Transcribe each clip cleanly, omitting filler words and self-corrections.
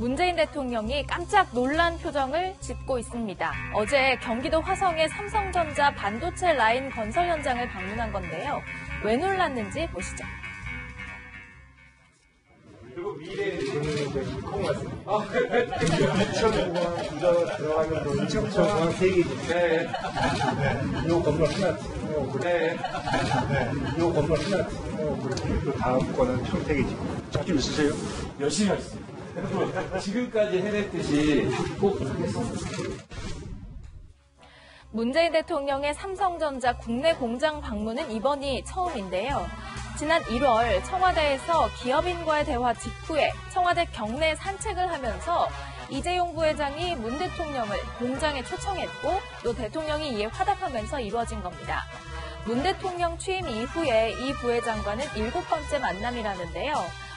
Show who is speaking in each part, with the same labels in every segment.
Speaker 1: 문재인 대통령이 깜짝 놀란 표정을 짓고 있습니다. 어제 경기도 화성의 삼성전자 반도체 라인 건설 현장을 방문한 건데요. 왜 놀랐는지 보시죠.
Speaker 2: 그리고 미래에 콩 맞습니다. 2,000원 부자 들어가면 2,000원 3개지. 네. 요 건물 하나. 네. 요 건물 하나. 그 다음 거는 평택이지. 자주 있으세요?
Speaker 3: 열심히 하셨습니다. 지금까지 해냈듯이 꼭 하겠습니다.
Speaker 1: 문재인 대통령의 삼성전자 국내 공장 방문은 이번이 처음인데요. 지난 1월 청와대에서 기업인과의 대화 직후에 청와대 경내 산책을 하면서 이재용 부회장이 문 대통령을 공장에 초청했고 또 대통령이 이에 화답하면서 이루어진 겁니다. 문 대통령 취임 이후에 이 부회장과는 7번째 만남이라는데요.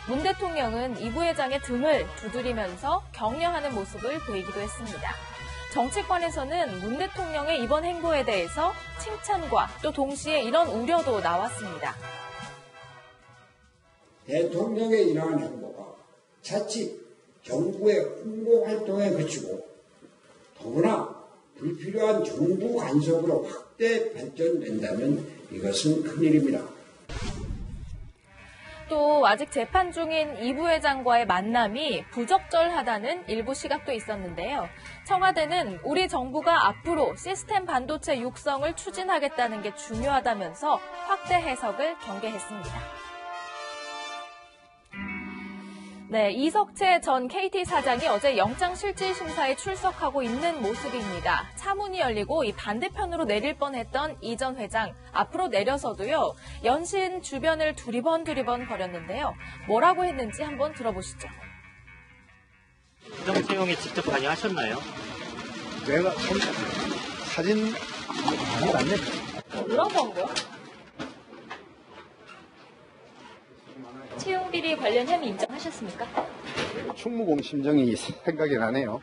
Speaker 1: 문 대통령은 이 부회장의 등을 두드리면서 격려하는 모습을 보이기도 했습니다. 정치권에서는 문 대통령의 이번 행보에 대해서 칭찬과 또 동시에 이런 우려도 나왔습니다.
Speaker 4: 대통령의 이러한 행보가 자칫 정부의 홍보 활동에 그치고 더구나 불필요한 정부 간섭으로 확대 발전된다면 이것은 큰일입니다.
Speaker 1: 또 아직 재판 중인 이 부회장과의 만남이 부적절하다는 일부 시각도 있었는데요. 청와대는 우리 정부가 앞으로 시스템 반도체 육성을 추진하겠다는 게 중요하다면서 확대 해석을 경계했습니다. 네, 이석채 전 KT 사장이 어제 영장실질심사에 출석하고 있는 모습입니다. 차문이 열리고 이 반대편으로 내릴 뻔했던 이 전 회장, 앞으로 내려서도요, 연신 주변을 두리번 거렸는데요. 뭐라고 했는지 한번 들어보시죠.
Speaker 5: 부정 채용에 직접 관여하셨나요?
Speaker 2: 내가 사진 많이 안 냈.
Speaker 1: 뭐라고 한 거야? 채용 비리 관련 혐의 인정하셨습니까?
Speaker 2: 충무공 심정이 생각이 나네요.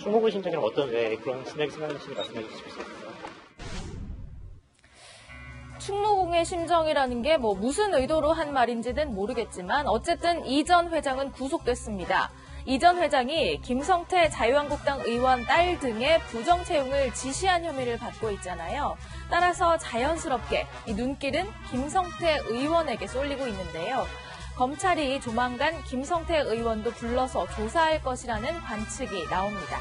Speaker 5: 충무공 심정이랑 어떤 왜 그런 진행 생각하시는지 말씀해 주실 수 있어요?
Speaker 1: 충무공의 심정이라는 게 무슨 의도로 한 말인지는 모르겠지만 어쨌든 이 전 회장은 구속됐습니다. 이 전 회장이 김성태 자유한국당 의원 딸 등의 부정 채용을 지시한 혐의를 받고 있잖아요. 따라서 자연스럽게 이 눈길은 김성태 의원에게 쏠리고 있는데요. 검찰이 조만간 김성태 의원도 불러서 조사할 것이라는 관측이 나옵니다.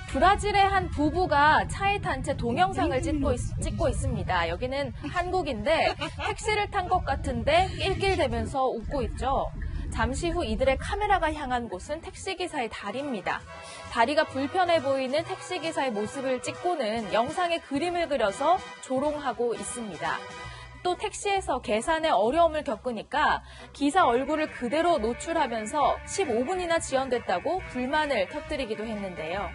Speaker 1: 브라질의 한 부부가 차에 탄 채 동영상을 찍고 있습니다. 여기는 한국인데 택시를 탄 것 같은데 낄낄대면서 웃고 있죠. 잠시 후 이들의 카메라가 향한 곳은 택시기사의 다리입니다. 다리가 불편해 보이는 택시기사의 모습을 찍고는 영상에 그림을 그려서 조롱하고 있습니다. 또 택시에서 계산에 어려움을 겪으니까 기사 얼굴을 그대로 노출하면서 15분이나 지연됐다고 불만을 터뜨리기도 했는데요.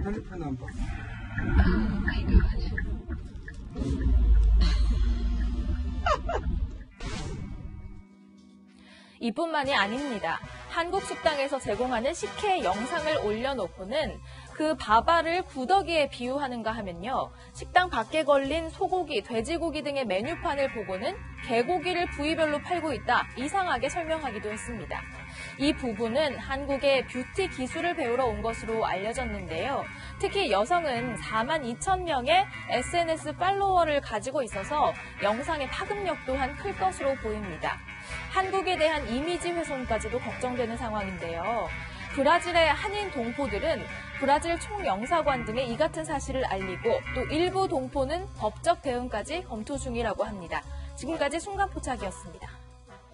Speaker 6: 텔레폰 넘버.
Speaker 1: 이뿐만이 아닙니다. 한국 식당에서 제공하는 식혜 영상을 올려놓고는 그 밥알을 구더기에 비유하는가 하면요. 식당 밖에 걸린 소고기, 돼지고기 등의 메뉴판을 보고는 개고기를 부위별로 팔고 있다. 이상하게 설명하기도 했습니다. 이 부부는 한국의 뷰티 기술을 배우러 온 것으로 알려졌는데요. 특히 여성은 42,000명의 SNS 팔로워를 가지고 있어서 영상의 파급력 또한 클 것으로 보입니다. 한국에 대한 이미지 훼손까지도 걱정되는 상황인데요. 브라질의 한인 동포들은 브라질 총영사관 등에 이 같은 사실을 알리고 또 일부 동포는 법적 대응까지 검토 중이라고 합니다. 지금까지 순간포착이었습니다.